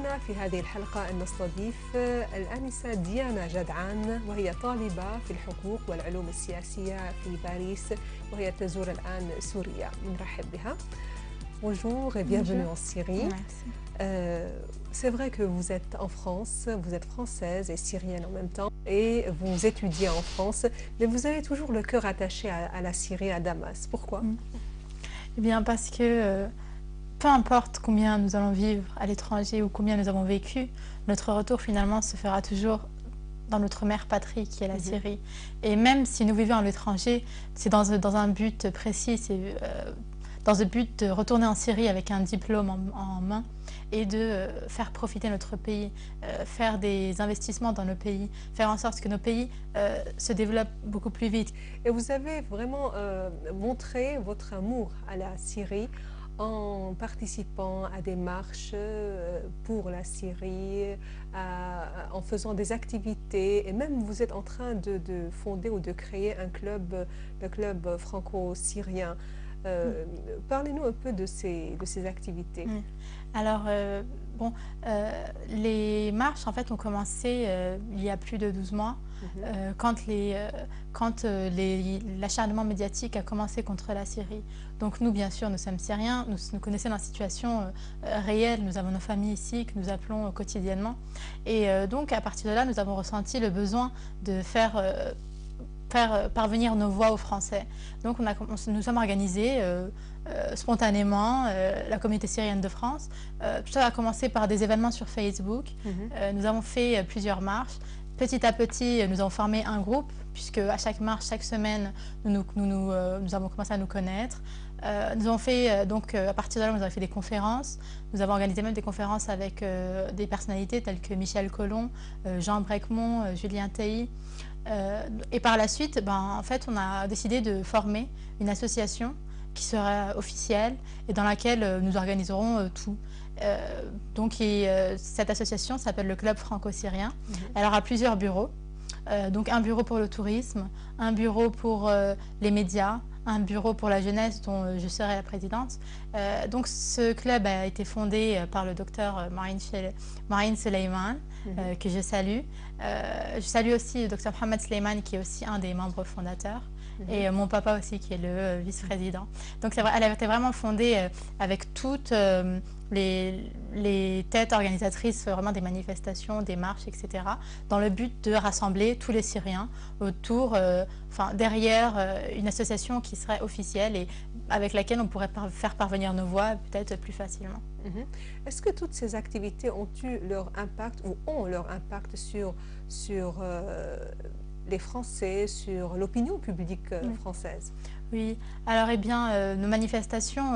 يسعدنا في هذه الحلقة أن نستضيف الآنسة ديانا جدعان، وهي طالبة في الحقوق والعلوم السياسية في باريس، وهي تزور الآن سوريا. نرحب بها. Bonjour et bienvenue en Syrie. C'est vrai que vous êtes en France, vous êtes française et syrienne en même temps, et vous étudiez en France, mais vous avez toujours le cœur attaché à la Syrie, à Damas. Pourquoi? Eh bien parce que peu importe combien nous allons vivre à l'étranger ou combien nous avons vécu, notre retour finalement se fera toujours dans notre mère patrie qui est la Syrie. Et même si nous vivons à l'étranger, c'est dans un but précis, c'est dans le but de retourner en Syrie avec un diplôme en main et de faire profiter notre pays, faire des investissements dans nos pays, faire en sorte que nos pays se développent beaucoup plus vite. Et vous avez vraiment montré votre amour à la Syrie en participant à des marches pour la Syrie, en faisant des activités, et même vous êtes en train de fonder ou de créer un club, le club franco-syrien. Parlez-nous un peu de ces activités. Alors, les marches en fait ont commencé il y a plus de 12 mois, quand l'acharnement médiatique a commencé contre la Syrie. Donc nous, bien sûr, nous sommes Syriens, nous connaissons la situation réelle, nous avons nos familles ici que nous appelons quotidiennement. Et donc à partir de là, nous avons ressenti le besoin de faire parvenir nos voix aux Français. Donc nous sommes organisés spontanément, la communauté syrienne de France. Tout ça a commencé par des événements sur Facebook. Nous avons fait plusieurs marches. Petit à petit, nous avons formé un groupe, puisque à chaque marche, chaque semaine, nous avons commencé à nous connaître. Nous avons fait, donc à partir de là, nous avons fait des conférences. Nous avons organisé même des conférences avec des personnalités telles que Michel Collomb, Jean Brechmont, Julien Tailly. Et par la suite, en fait, on a décidé de former une association qui sera officielle et dans laquelle nous organiserons tout. Donc cette association s'appelle le Club franco-syrien. Elle aura plusieurs bureaux. Donc un bureau pour le tourisme, un bureau pour les médias, un bureau pour la jeunesse dont je serai la présidente. Donc ce club a été fondé par le docteur Marine Suleiman, que je salue. Je salue aussi le docteur Mohamed Suleiman qui est aussi un des membres fondateurs. Et mon papa aussi qui est le vice-président. Donc elle a été vraiment fondée avec toutes les têtes organisatrices vraiment des manifestations, des marches, etc. dans le but de rassembler tous les Syriens autour, derrière une association qui serait officielle et avec laquelle on pourrait faire parvenir nos voix peut-être plus facilement. Est-ce que toutes ces activités ont eu leur impact ou ont leur impact sur les Français, sur l'opinion publique française? Oui, alors nos manifestations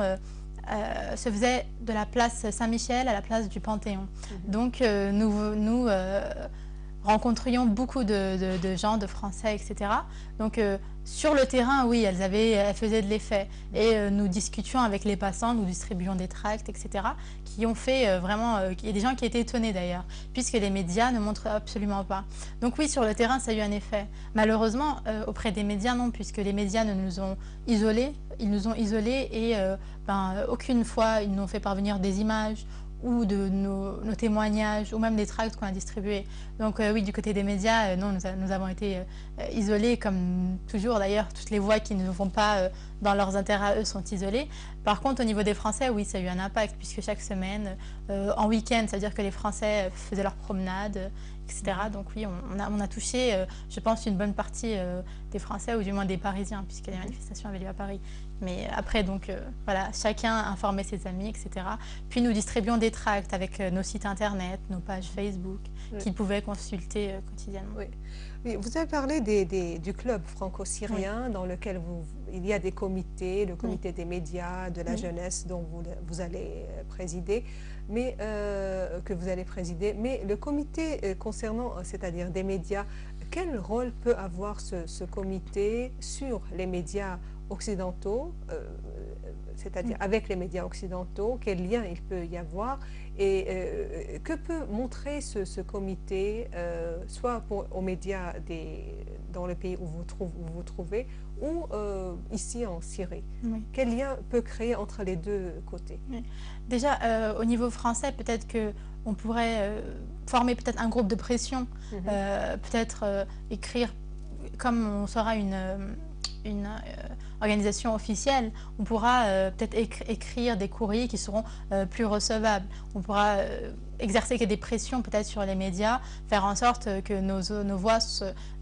se faisaient de la place Saint-Michel à la place du Panthéon. Donc nous rencontrions beaucoup de gens, de Français, etc. Donc sur le terrain, oui, elles faisaient de l'effet. Et nous discutions avec les passants, nous distribuions des tracts, etc. qui ont fait vraiment... Il y a des gens qui étaient étonnés d'ailleurs, puisque les médias ne montrent absolument pas. Donc oui, sur le terrain, ça a eu un effet. Malheureusement, auprès des médias, non, puisque les médias nous ont isolés. Ils nous ont isolés et aucune fois, ils nous ont fait parvenir des images ou de nos témoignages, ou même des tracts qu'on a distribués. Donc oui, du côté des médias, non, nous avons été isolés, comme toujours d'ailleurs, toutes les voix qui ne vont pas dans leurs intérêts à eux sont isolées. Par contre, au niveau des Français, oui, ça a eu un impact, puisque chaque semaine, en week-end, c'est-à-dire que les Français faisaient leurs promenades, etc. Donc oui, on a touché, je pense, une bonne partie des Français, ou du moins des Parisiens, puisque les manifestations avaient lieu à Paris. Mais après, donc, voilà, chacun informait ses amis, etc. Puis nous distribuons des tracts avec nos sites internet, nos pages Facebook, qu'ils pouvaient consulter quotidiennement. Oui, vous avez parlé du club franco-syrien dans lequel il y a des comités, le comité des médias, de la jeunesse dont vous allez présider, mais que vous allez présider. Mais le comité concernant, c'est-à-dire des médias, quel rôle peut avoir ce comité sur les médias occidentaux, c'est-à-dire avec les médias occidentaux, quel lien il peut y avoir et que peut montrer ce comité, soit aux médias dans le pays où vous vous trouvez ou ici en Syrie. Quel lien peut créer entre les deux côtés? Déjà, au niveau français, peut-être que on pourrait former peut-être un groupe de pression, peut-être écrire, comme on sera une organisation officielle, on pourra peut-être écrire des courriers qui seront plus recevables. On pourra exercer des pressions peut-être sur les médias, faire en sorte que nos voix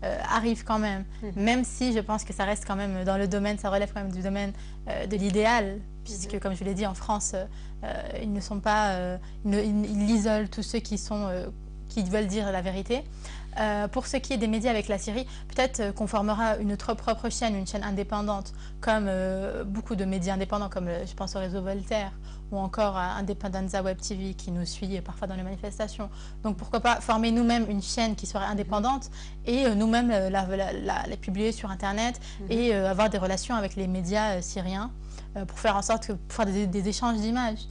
arrivent quand même. Même si je pense que ça reste quand même dans le domaine, ça relève quand même du domaine de l'idéal, puisque comme je l'ai dit, en France, ils ne sont pas, ils isolent tous ceux qui veulent dire la vérité. Pour ce qui est des médias avec la Syrie, peut-être qu'on formera une propre chaîne, une chaîne indépendante, comme beaucoup de médias indépendants, comme je pense au réseau Voltaire, ou encore à Independenza Web TV qui nous suit parfois dans les manifestations. Donc pourquoi pas former nous-mêmes une chaîne qui serait indépendante et nous-mêmes la publier sur Internet et avoir des relations avec les médias syriens pour faire en sorte pour faire des échanges d'images.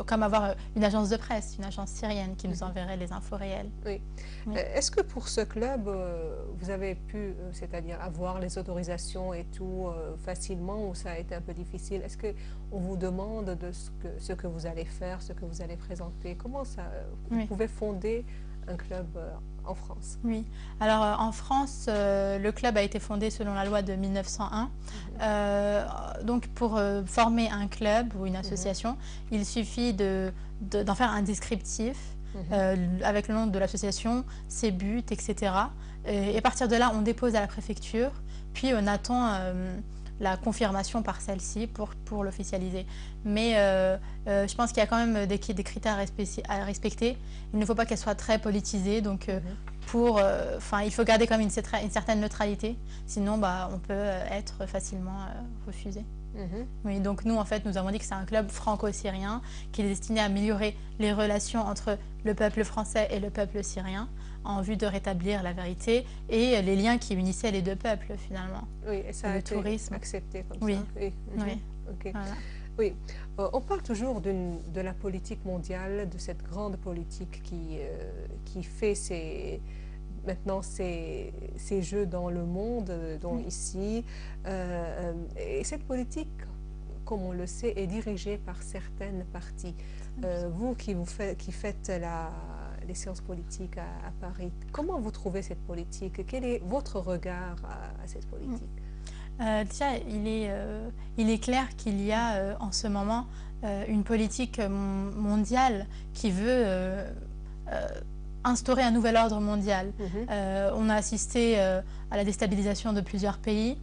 Comme avoir une agence de presse, une agence syrienne qui nous enverrait les infos réelles. Oui. Est-ce que pour ce club, vous avez pu, c'est-à-dire avoir les autorisations et tout facilement, ou ça a été un peu difficile? Est-ce qu'on vous demande de ce que vous allez faire, ce que vous allez présenter? Comment ça, vous pouvez fonder un club en France? Oui, alors en France, le club a été fondé selon la loi de 1901. Donc pour former un club ou une association, il suffit d'en faire un descriptif avec le nom de l'association, ses buts, etc. Et à partir de là, on dépose à la préfecture, puis on attend la confirmation par celle-ci pour l'officialiser. Mais je pense qu'il y a quand même des critères à respecter. Il ne faut pas qu'elle soit très politisée, donc il faut garder quand même une certaine neutralité, sinon on peut être facilement refusé. Oui, donc nous, en fait, nous avons dit que c'est un club franco-syrien qui est destiné à améliorer les relations entre le peuple français et le peuple syrien en vue de rétablir la vérité et les liens qui unissaient les deux peuples, finalement. Oui, et ça a été accepté comme ça. Oui. Oui. Okay. Voilà. Oui, on parle toujours de la politique mondiale, de cette grande politique qui fait maintenant ces jeux dans le monde, dont ici. Et cette politique, comme on le sait, est dirigée par certaines parties. Vous qui faites les sciences politiques à Paris, comment vous trouvez cette politique? Quel est votre regard à cette politique? Déjà, il est clair qu'il y a en ce moment une politique mondiale qui veut instaurer un nouvel ordre mondial. On a assisté à la déstabilisation de plusieurs pays,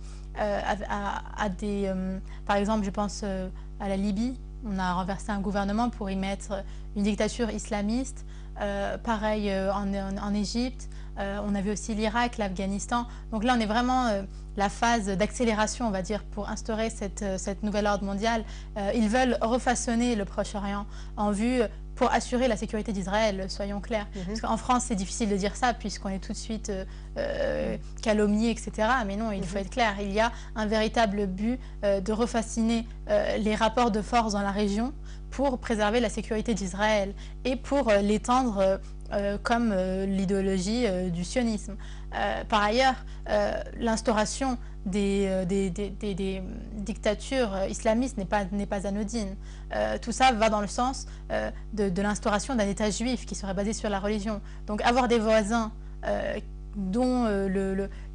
par exemple, je pense à la Libye. On a renversé un gouvernement pour y mettre une dictature islamiste. Pareil en Égypte. On avait aussi l'Irak, l'Afghanistan. Donc là, on est vraiment la phase d'accélération, on va dire, pour instaurer cette nouvelle ordre mondiale. Ils veulent refaçonner le Proche-Orient en vue pour assurer la sécurité d'Israël, soyons clairs. Parce qu'en France, c'est difficile de dire ça puisqu'on est tout de suite calomnié, etc. Mais non, il faut être clair. Il y a un véritable but de refaçonner les rapports de force dans la région pour préserver la sécurité d'Israël et pour l'étendre comme l'idéologie du sionisme. Par ailleurs, l'instauration des dictatures islamistes n'est pas anodine. Tout ça va dans le sens de l'instauration d'un État juif qui serait basé sur la religion. Donc avoir des voisins dont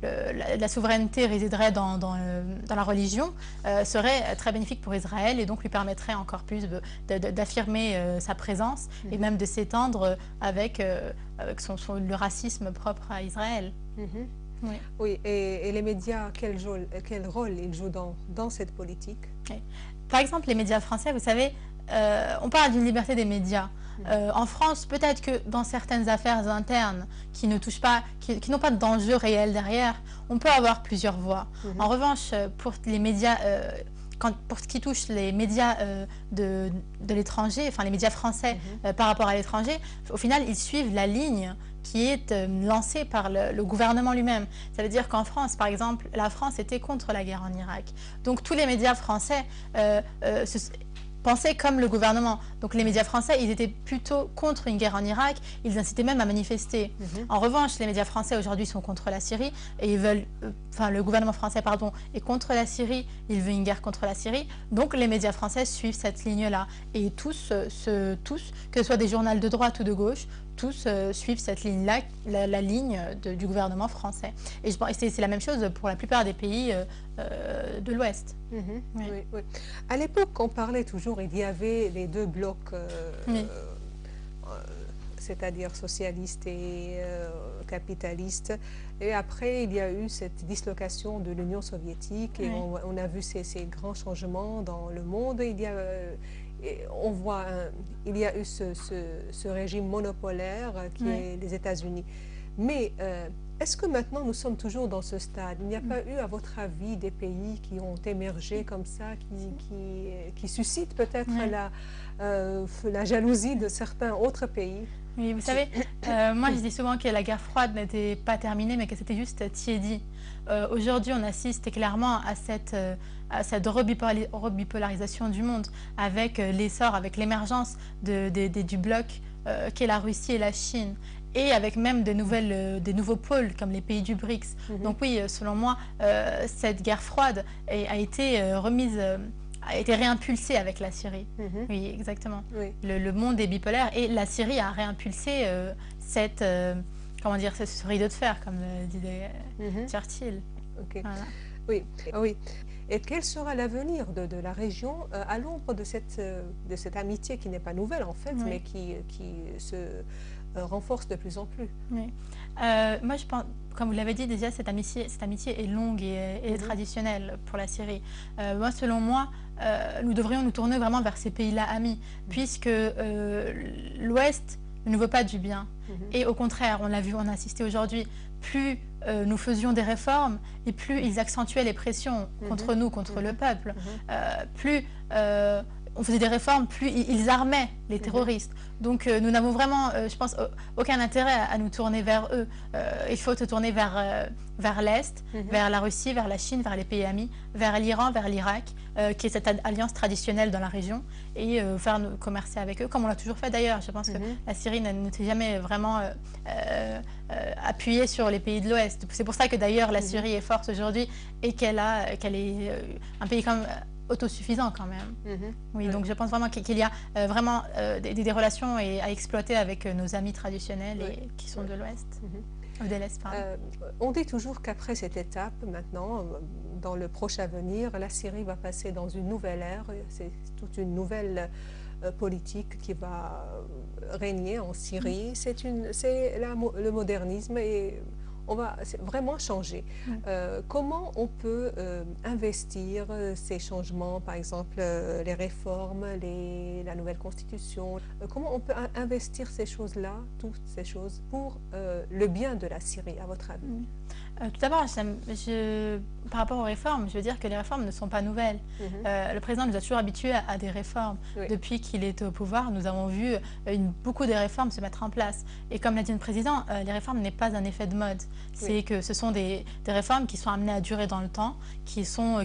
la souveraineté résiderait dans la religion serait très bénéfique pour Israël et donc lui permettrait encore plus d'affirmer sa présence et même de s'étendre avec le racisme propre à Israël. Oui, oui. Et les médias, quel rôle ils jouent dans cette politique? Oui. Par exemple, les médias français, vous savez, on parle d'une liberté des médias. En France, peut-être que dans certaines affaires internes qui ne touchent pas, qui n'ont pas d'enjeu réel derrière, on peut avoir plusieurs voix. En revanche, pour les médias, pour ce qui touche les médias de l'étranger, enfin les médias français par rapport à l'étranger, au final, ils suivent la ligne qui est lancée par le gouvernement lui-même. Ça veut dire qu'en France, par exemple, la France était contre la guerre en Irak. Donc tous les médias français pensaient comme le gouvernement. Donc les médias français, ils étaient plutôt contre une guerre en Irak, ils incitaient même à manifester. En revanche, les médias français aujourd'hui sont contre la Syrie et ils veulent, le gouvernement français, pardon, est contre la Syrie, il veut une guerre contre la Syrie. Donc les médias français suivent cette ligne-là. Et tous, que ce soit des journaux de droite ou de gauche, tous suivent cette ligne-là, la ligne du gouvernement français. Et c'est la même chose pour la plupart des pays de l'Ouest. Oui. Oui. À l'époque, on parlait toujours, il y avait les deux blocs, c'est-à-dire socialistes et capitalistes. Et après, il y a eu cette dislocation de l'Union soviétique et on a vu ces grands changements dans le monde. On voit, il y a eu ce régime monopolaire qui est les États-Unis. Mais est-ce que maintenant nous sommes toujours dans ce stade? Il n'y a pas eu, à votre avis, des pays qui ont émergé comme ça, qui suscitent peut-être la jalousie de certains autres pays? Oui, vous savez, moi je dis souvent que la guerre froide n'était pas terminée, mais que c'était juste tiédi. Aujourd'hui, on assiste clairement à cette rebipolarisation du monde, avec l'essor, avec l'émergence du bloc qu'est la Russie et la Chine, et avec même des nouveaux pôles comme les pays du BRICS. Donc oui, selon moi, cette guerre froide a été réimpulsée avec la Syrie. Oui, exactement. Oui. Le monde est bipolaire et la Syrie a réimpulsé ce rideau de fer, comme disait Churchill. Okay. Voilà. Oui, oui. Et quel sera l'avenir de la région à l'ombre de cette amitié qui n'est pas nouvelle en fait, mais qui se renforce de plus en plus? Oui. Moi, je pense, comme vous l'avez dit déjà, cette amitié est longue et traditionnelle pour la Syrie. Moi, selon moi, nous devrions nous tourner vraiment vers ces pays-là amis, puisque l'Ouest ne nous veut pas du bien. Et au contraire, on l'a vu, on a assisté aujourd'hui, plus nous faisions des réformes et plus ils accentuaient les pressions contre nous, contre le peuple. Plus on faisait des réformes, plus ils armaient les terroristes. Donc nous n'avons vraiment, je pense, aucun intérêt à nous tourner vers eux. Il faut se tourner vers l'Est, vers la Russie, vers la Chine, vers les pays amis, vers l'Iran, vers l'Irak, qui est cette alliance traditionnelle dans la région, et faire commercer avec eux, comme on l'a toujours fait d'ailleurs. Je pense que la Syrie ne s'est jamais vraiment appuyée sur les pays de l'Ouest. C'est pour ça que d'ailleurs la Syrie est forte aujourd'hui et qu'elle est un pays comme autosuffisant quand même. Oui, donc je pense vraiment qu'il y a vraiment des relations à exploiter avec nos amis traditionnels et qui sont de l'Ouest. Ou de l'Est, pardon. On dit toujours qu'après cette étape, maintenant, dans le proche avenir, la Syrie va passer dans une nouvelle ère. C'est toute une nouvelle politique qui va régner en Syrie. C'est le modernisme et on va vraiment changer. Comment on peut investir ces changements, par exemple les réformes, la nouvelle constitution, comment on peut investir ces choses-là, toutes ces choses, pour le bien de la Syrie, à votre avis? Tout d'abord, par rapport aux réformes, je veux dire que les réformes ne sont pas nouvelles. Le président nous a toujours habitués à des réformes. Depuis qu'il est au pouvoir, nous avons vu beaucoup de réformes se mettre en place. Et comme l'a dit le président, les réformes n'est pas un effet de mode. C'est que ce sont des réformes qui sont amenées à durer dans le temps, qui vont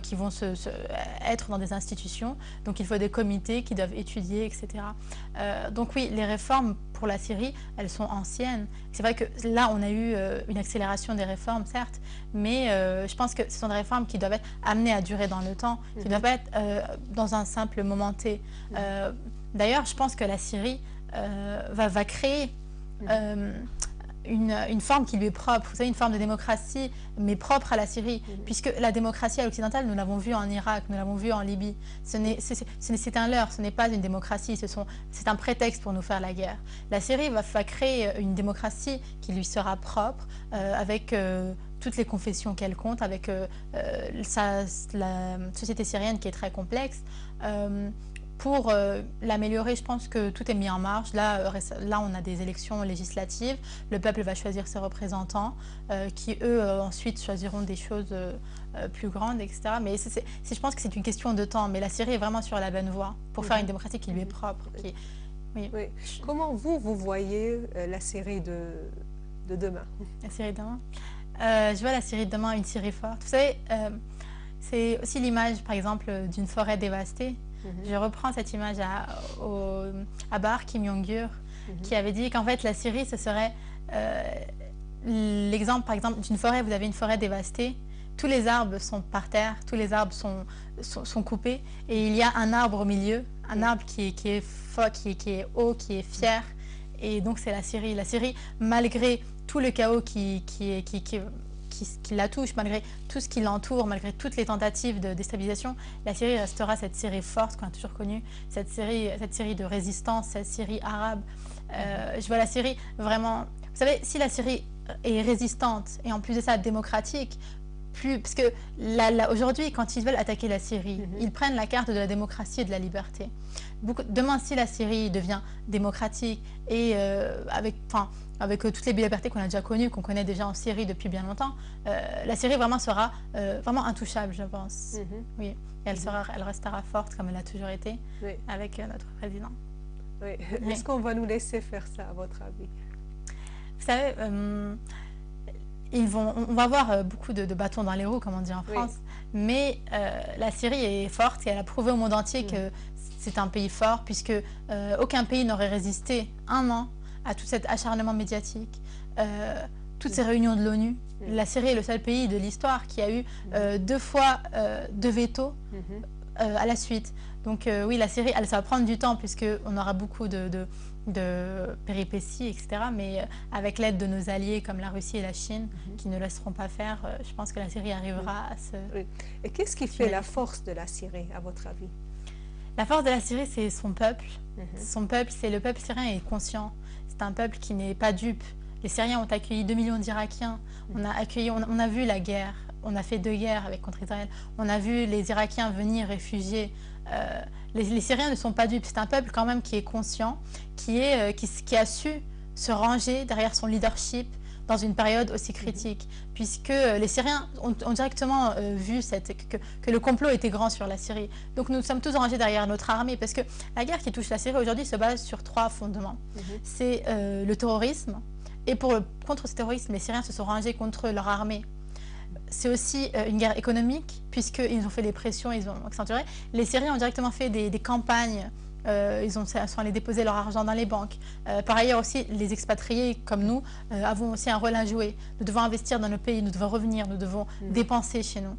être dans des institutions. Donc il faut des comités qui doivent étudier, etc. Donc oui, les réformes pour la Syrie, elles sont anciennes. C'est vrai que là, on a eu une accélération des réformes, certes, mais je pense que ce sont des réformes qui doivent être amenées à durer dans le temps, qui ne doivent pas être dans un simple moment T. D'ailleurs, je pense que la Syrie va créer une forme qui lui est propre, vous savez, une forme de démocratie, mais propre à la Syrie, puisque la démocratie à l'occidentale, nous l'avons vu en Irak, nous l'avons vu en Libye. C'est un leurre, ce n'est pas une démocratie, c'est un prétexte pour nous faire la guerre. La Syrie va créer une démocratie qui lui sera propre, avec toutes les confessions qu'elle compte, avec la société syrienne qui est très complexe. Pour l'améliorer, je pense que tout est mis en marche. Là, on a des élections législatives. Le peuple va choisir ses représentants qui, eux, ensuite choisiront des choses plus grandes, etc. Mais je pense que c'est une question de temps. Mais la Syrie est vraiment sur la bonne voie pour faire une démocratie qui lui est propre. Oui. Comment vous voyez la Syrie de demain? La Syrie de demain je vois la Syrie de demain une Syrie forte. Vous savez, c'est aussi l'image, par exemple, d'une forêt dévastée. Je reprends cette image à Bahar Kim Yong-gur, qui avait dit qu'en fait la Syrie, ce serait l'exemple, par exemple, d'une forêt. Vous avez une forêt dévastée, tous les arbres sont par terre, tous les arbres sont coupés, et il y a un arbre au milieu, un arbre qui est fort, qui est haut, qui est fier, et donc c'est la Syrie. La Syrie, malgré tout le chaos qui la touche, malgré tout ce qui l'entoure, malgré toutes les tentatives de déstabilisation, la Syrie restera cette Syrie forte qu'on a toujours connue, cette Syrie de résistance, cette Syrie arabe. Je vois la Syrie vraiment... Vous savez, si la Syrie est résistante et en plus de ça démocratique, parce que aujourd'hui, quand ils veulent attaquer la Syrie, ils prennent la carte de la démocratie et de la liberté. Demain, si la Syrie devient démocratique et avec toutes les libertés qu'on a déjà connues, qu'on connaît déjà en Syrie depuis bien longtemps, la Syrie vraiment sera vraiment intouchable, je pense. Oui, et elle restera forte comme elle a toujours été avec notre président. Oui. Est-ce qu'on va nous laisser faire ça, à votre avis? Vous savez, on va avoir beaucoup de bâtons dans les roues, comme on dit en France, mais la Syrie est forte et elle a prouvé au monde entier que c'est un pays fort, puisque aucun pays n'aurait résisté un an à tout cet acharnement médiatique, toutes ces réunions de l'ONU. La Syrie est le seul pays de l'histoire qui a eu 2 fois 2 vétos à la suite. Donc oui, la Syrie, ça va prendre du temps, puisqu'on aura beaucoup de péripéties, etc. Mais avec l'aide de nos alliés comme la Russie et la Chine, qui ne laisseront pas faire, je pense que la Syrie arrivera à se... Et qu'est-ce qui fait la force de la Syrie, à votre avis? La force de la Syrie, c'est son peuple. Son peuple, le peuple syrien est conscient. C'est un peuple qui n'est pas dupe. Les Syriens ont accueilli 2 millions d'Irakiens. On a vu la guerre. On a fait 2 guerres contre Israël. On a vu les Irakiens venir réfugier. Les Syriens ne sont pas dupes. C'est un peuple quand même qui est conscient, qui a su se ranger derrière son leadership dans une période aussi critique, puisque les Syriens ont directement vu que le complot était grand sur la Syrie. Donc nous sommes tous rangés derrière notre armée, parce que la guerre qui touche la Syrie aujourd'hui se base sur 3 fondements. C'est le terrorisme, et contre ce terrorisme, les Syriens se sont rangés contre leur armée. C'est aussi une guerre économique, puisqu'ils ont fait des pressions, ils ont accentué. Les Syriens ont directement fait des campagnes, ils sont allés déposer leur argent dans les banques. Par ailleurs aussi, les expatriés comme nous avons aussi un rôle à jouer. Nous devons investir dans nos pays, nous devons revenir, nous devons dépenser chez nous.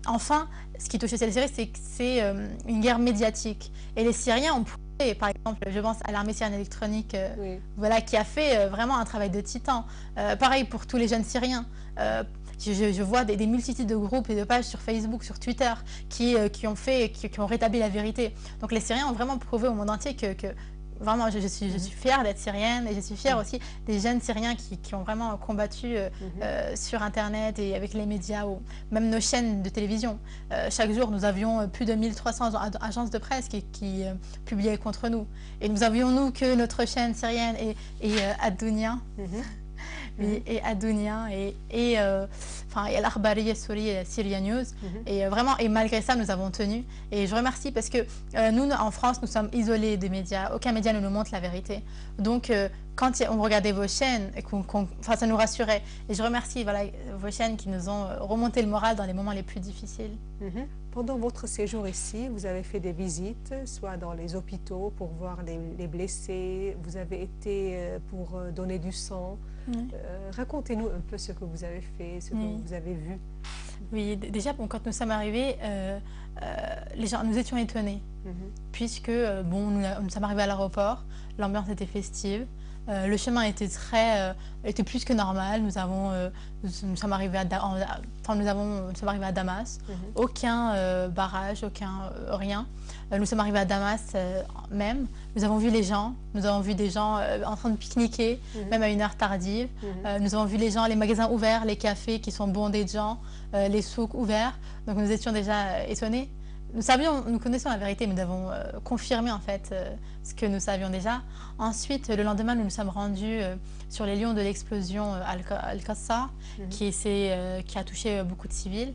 Enfin, ce qui touche la Syrie, c'est une guerre médiatique. Et les Syriens ont prouvé, par exemple, je pense à l'armée syrienne électronique, voilà, qui a fait vraiment un travail de titan. Pareil pour tous les jeunes Syriens. Je vois des multitudes de groupes et de pages sur Facebook, sur Twitter, qui ont rétabli la vérité. Donc les Syriens ont vraiment prouvé au monde entier que vraiment, je suis fière d'être syrienne, et je suis fière aussi des jeunes Syriens qui ont vraiment combattu sur Internet et avec les médias, ou même nos chaînes de télévision. Chaque jour, nous avions plus de 1300 agences de presse qui publiaient contre nous. Et nous avions, nous, que notre chaîne syrienne et Adounia. Et Adounia et l'Akhbariyya Syria News. Et vraiment, et malgré ça, nous avons tenu. Et je remercie parce que nous, en France, nous sommes isolés des médias. Aucun média ne nous montre la vérité. Donc, quand on regardait vos chaînes, ça nous rassurait. Et je remercie vos chaînes qui nous ont remonté le moral dans les moments les plus difficiles. Pendant votre séjour ici, vous avez fait des visites, soit dans les hôpitaux pour voir les blessés, vous avez été pour donner du sang. Racontez-nous un peu ce que vous avez fait, ce que vous avez vu. Oui, déjà, quand nous sommes arrivés, nous étions étonnés, puisque nous sommes arrivés à l'aéroport, l'ambiance était festive. Le chemin était plus que normal. Nous sommes arrivés à Damas. Aucun barrage, rien. Nous sommes arrivés à Damas même. Nous avons vu les gens. Nous avons vu des gens en train de pique-niquer, même à une heure tardive. Nous avons vu les magasins ouverts, les cafés qui sont bondés de gens, les souks ouverts. Donc nous étions déjà étonnés. Nous connaissons la vérité, mais nous avons confirmé en fait ce que nous savions déjà. Ensuite, le lendemain, nous nous sommes rendus sur les lieux de l'explosion Al-Qassa, qui a touché beaucoup de civils.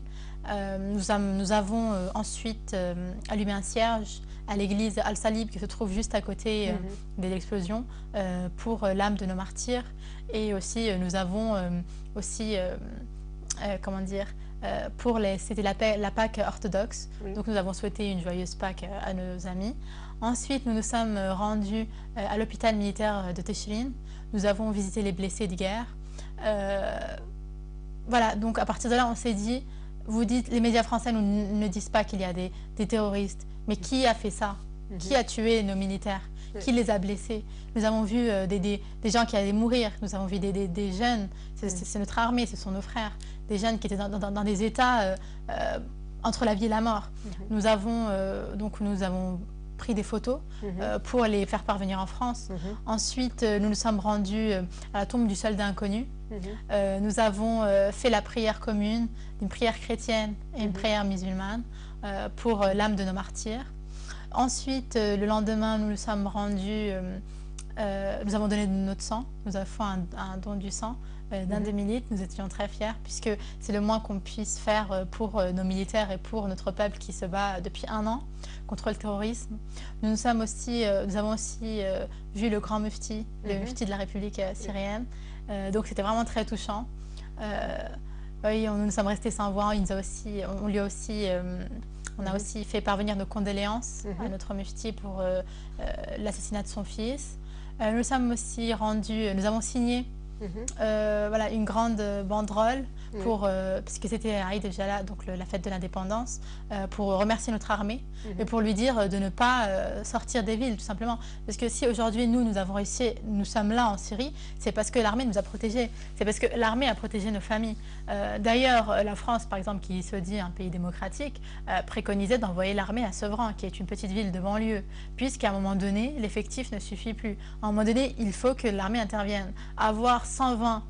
Nous avons ensuite allumé un cierge à l'église Al-Salib, qui se trouve juste à côté de l'explosion, pour l'âme de nos martyrs. Et aussi, nous avons c'était la Pâque orthodoxe. Oui. Donc nous avons souhaité une joyeuse Pâque à nos amis. Ensuite, nous nous sommes rendus à l'hôpital militaire de Tchéline. Nous avons visité les blessés de guerre. Voilà, donc à partir de là, on s'est dit, vous dites, les médias français ne disent pas qu'il y a des terroristes, mais qui a fait ça? Qui a tué nos militaires? Qui les a blessés? Nous avons vu des gens qui allaient mourir, nous avons vu des jeunes, c'est notre armée, ce sont nos frères, des jeunes qui étaient dans des états entre la vie et la mort. Nous avons pris des photos pour les faire parvenir en France. Ensuite, nous nous sommes rendus à la tombe du soldat inconnu. Nous avons fait la prière commune, une prière chrétienne et une prière musulmane pour l'âme de nos martyrs. Ensuite, le lendemain, nous nous sommes rendus, nous avons donné notre sang, nous avons fait un don du sang d'un des militaires. Nous étions très fiers puisque c'est le moins qu'on puisse faire pour nos militaires et pour notre peuple qui se bat depuis 1 an contre le terrorisme. Nous avons aussi vu le grand mufti, le mufti de la République syrienne. Donc c'était vraiment très touchant. Oui, nous sommes restés sans voix. On a aussi fait parvenir nos condoléances à notre mufti pour l'assassinat de son fils. Nous avons signé voilà, une grande banderole puisque c'était Aïd el-Jallah, donc la fête de l'indépendance, pour remercier notre armée et pour lui dire de ne pas sortir des villes, tout simplement. Parce que si aujourd'hui nous avons réussi, nous sommes là en Syrie, c'est parce que l'armée nous a protégés, c'est parce que l'armée a protégé nos familles. D'ailleurs, la France, par exemple, qui se dit un pays démocratique, préconisait d'envoyer l'armée à Sevran, qui est une petite ville de banlieue, puisqu'à un moment donné, l'effectif ne suffit plus. À un moment donné, il faut que l'armée intervienne. Avoir 120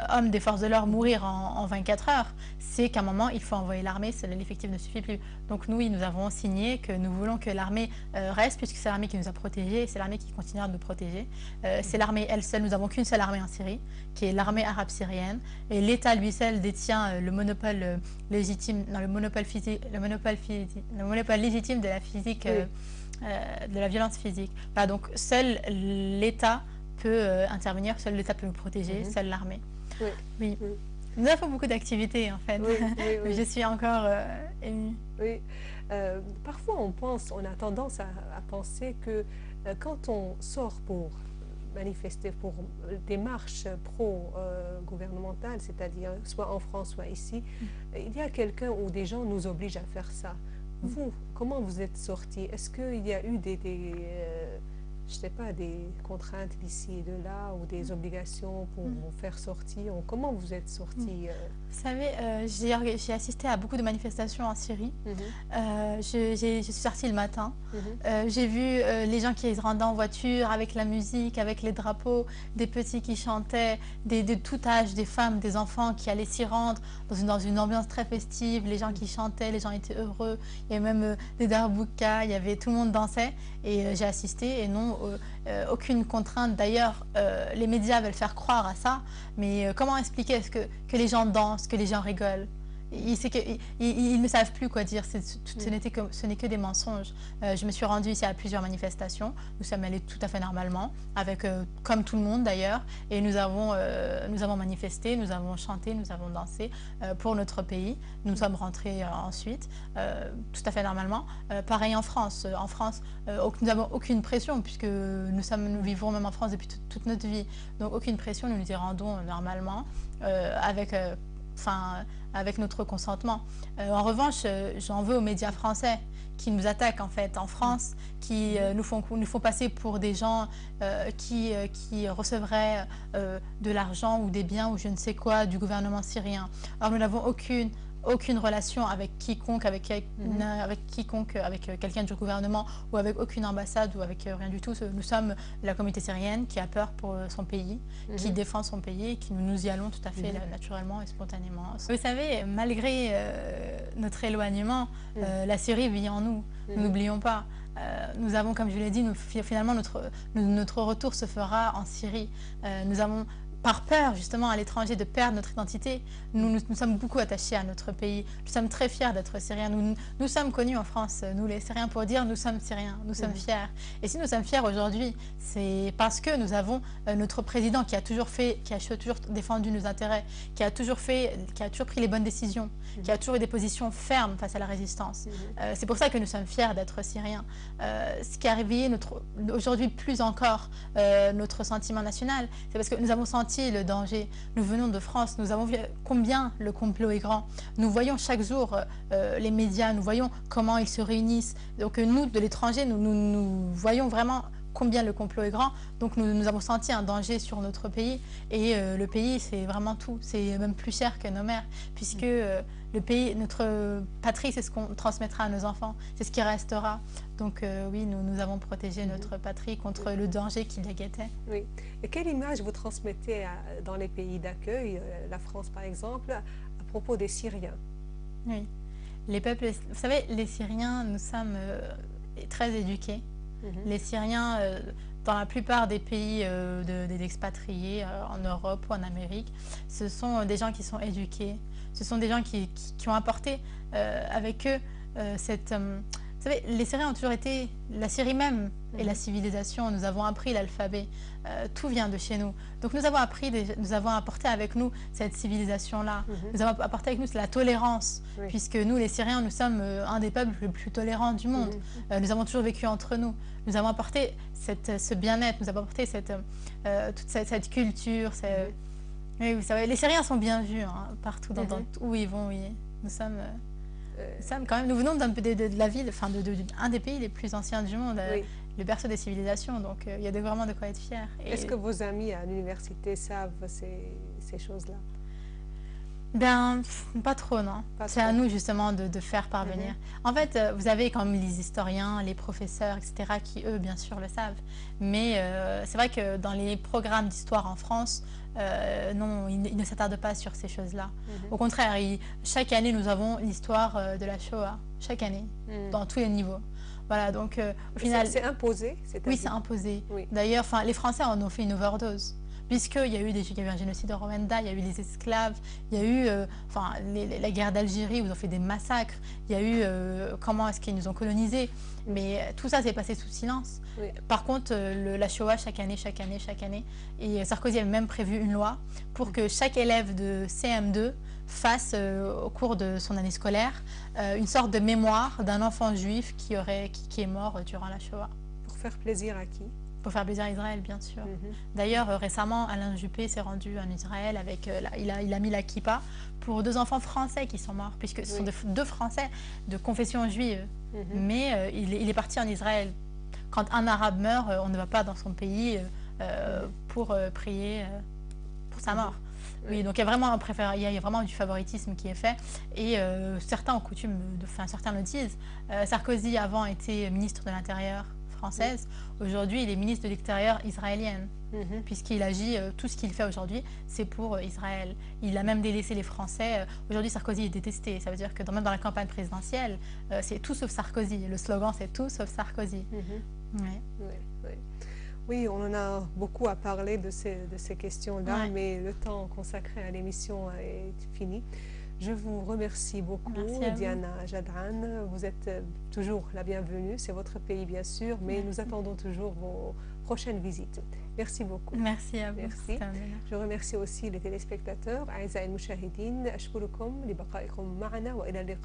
hommes des forces de l'ordre mourir en 24 heures, c'est qu'à un moment, il faut envoyer l'armée, l'effectif ne suffit plus. Donc nous, nous avons signé que nous voulons que l'armée reste, puisque c'est l'armée qui nous a protégés, et c'est l'armée qui continuera de nous protéger. C'est l'armée elle seule, nous n'avons qu'une seule armée en Syrie, qui est l'armée arabe syrienne, et l'État lui seul détient le monopole légitime, non, le monopole légitime de la physique, de la violence physique. Voilà, donc seul l'État peut intervenir, seul l'État peut nous protéger, seule l'armée. Oui. Nous avons fait beaucoup d'activités en fait. Mais je suis encore émue. Oui. Parfois on a tendance à penser que quand on sort pour manifester pour des marches pro-gouvernementales, c'est-à-dire soit en France, soit ici, il y a quelqu'un ou des gens nous obligent à faire ça. Vous, comment vous êtes sortis? Est-ce qu'il y a eu je ne sais pas, des contraintes d'ici et de là ou des obligations pour vous faire sortir? Comment vous êtes sortis? Vous savez, j'ai assisté à beaucoup de manifestations en Syrie. Je suis sortie le matin. J'ai vu les gens qui se rendaient en voiture avec la musique, avec les drapeaux, des petits qui chantaient, de tout âge, des femmes, des enfants qui allaient s'y rendre dans une ambiance très festive. Les gens qui chantaient, les gens étaient heureux. Il y avait même des darboukas, tout le monde dansait. Et j'ai assisté et non, aucune contrainte. D'ailleurs, les médias veulent faire croire à ça, mais comment expliquer que les gens dansent, que les gens rigolent? Ils ne savent plus quoi dire, ce n'est que des mensonges. Je me suis rendue ici à plusieurs manifestations, nous sommes allés tout à fait normalement, comme tout le monde d'ailleurs, et nous avons manifesté, nous avons chanté, nous avons dansé pour notre pays. Nous sommes rentrés ensuite, tout à fait normalement. Pareil en France. En France, nous n'avons aucune pression, puisque nous vivons même en France depuis toute notre vie. Donc aucune pression, nous nous y rendons normalement, avec notre consentement. En revanche, j'en veux aux médias français qui nous attaquent en fait en France, qui nous font passer pour des gens qui recevraient de l'argent ou des biens ou je ne sais quoi du gouvernement syrien. Alors nous n'avons aucune relation avec quiconque, avec quelqu'un du gouvernement ou avec aucune ambassade ou avec rien du tout. Nous sommes la communauté syrienne qui a peur pour son pays, qui défend son pays et qui nous y allons tout à fait naturellement et spontanément. Vous savez, malgré notre éloignement, la Syrie vit en nous. Nous n'oublions pas. Nous avons, comme je l'ai dit, finalement notre retour se fera en Syrie. par peur justement à l'étranger de perdre notre identité, nous sommes beaucoup attachés à notre pays. Nous sommes très fiers d'être Syriens. Nous sommes connus en France, nous les Syriens, pour dire nous sommes Syriens, nous sommes fiers. Et si nous sommes fiers aujourd'hui, c'est parce que nous avons notre président qui a toujours défendu nos intérêts, qui a toujours pris les bonnes décisions, qui a toujours eu des positions fermes face à la résistance. C'est pour ça que nous sommes fiers d'être Syriens. Ce qui a réveillé aujourd'hui plus encore notre sentiment national, c'est parce que nous avons senti le danger. Nous venons de France, nous avons vu combien le complot est grand. Nous voyons chaque jour les médias, nous voyons comment ils se réunissent. Donc nous, de l'étranger, nous voyons vraiment combien le complot est grand. Donc nous avons senti un danger sur notre pays. Et le pays, c'est vraiment tout. C'est même plus cher que nos mères, puisque le pays, notre patrie, c'est ce qu'on transmettra à nos enfants. C'est ce qui restera. Donc oui, nous avons protégé notre patrie contre le danger qui la guettait. Oui. Et quelle image vous transmettez dans les pays d'accueil, la France par exemple, à propos des Syriens? Oui. Les peuples, vous savez, les Syriens, nous sommes très éduqués. Les Syriens, dans la plupart des pays des expatriés en Europe ou en Amérique, ce sont des gens qui sont éduqués. Ce sont des gens qui ont apporté avec eux cette... vous savez, les Syriens ont toujours été... La Syrie même et la civilisation, nous avons appris l'alphabet. Tout vient de chez nous. Donc nous avons apporté avec nous cette civilisation-là. Nous avons apporté avec nous la tolérance, puisque nous, les Syriens, nous sommes un des peuples les plus tolérants du monde. Nous avons toujours vécu entre nous. Nous avons apporté ce bien-être, nous avons apporté toute cette culture. Oui, vous savez, les Syriens sont bien vus partout, où ils vont. Oui. Nous sommes quand même, nous venons de la ville, enfin un des pays les plus anciens du monde, le berceau des civilisations, donc il y a vraiment de quoi être fier. Est-ce que vos amis à l'université savent ces choses-là? Ben, pas trop, non. C'est à nous justement de faire parvenir. En fait, vous avez comme les historiens, les professeurs, etc., qui eux, bien sûr, le savent. Mais c'est vrai que dans les programmes d'histoire en France, non, ils ne s'attardent pas sur ces choses-là. Au contraire, chaque année, nous avons l'histoire de la Shoah, chaque année, dans tous les niveaux. Voilà, donc au final... C'est imposé? Oui, c'est imposé. D'ailleurs, les Français en ont fait une overdose. Puisqu'il y a eu un génocide au Rwanda, il y a eu des esclaves, il y a eu la guerre d'Algérie où ils ont fait des massacres, il y a eu comment est-ce qu'ils nous ont colonisés. Mais tout ça s'est passé sous silence. Par contre, la Shoah, chaque année, et Sarkozy avait même prévu une loi pour que chaque élève de CM2 fasse, au cours de son année scolaire, une sorte de mémoire d'un enfant juif qui est mort durant la Shoah. Pour faire plaisir à qui? Pour faire plaisir à Israël, bien sûr. D'ailleurs, récemment, Alain Juppé s'est rendu en Israël avec, il a mis la kippa pour 2 enfants français qui sont morts, puisque ce sont 2 Français de confession juive. Mais il est parti en Israël. Quand un Arabe meurt, on ne va pas dans son pays pour prier pour sa mort. Oui, donc il y a vraiment du favoritisme qui est fait. Et certains ont coutume, certains le disent. Sarkozy avant était ministre de l'Intérieur française. Aujourd'hui, il est ministre de l'Extérieur israélienne, puisqu'il agit, tout ce qu'il fait aujourd'hui, c'est pour Israël. Il a même délaissé les Français. Aujourd'hui, Sarkozy est détesté. Ça veut dire que même dans la campagne présidentielle, c'est tout sauf Sarkozy. Le slogan, c'est tout sauf Sarkozy. Oui, on en a beaucoup à parler de ces questions-là, mais le temps consacré à l'émission est fini. Je vous remercie beaucoup, Diana Jadran. Vous êtes toujours la bienvenue. C'est votre pays, bien sûr, mais nous attendons toujours vos prochaines visites. Merci beaucoup. Merci à vous. Merci. Je remercie aussi les téléspectateurs. أعزائي المشاهدين أشكركم لبقائكم معنا وإلى اللقاء.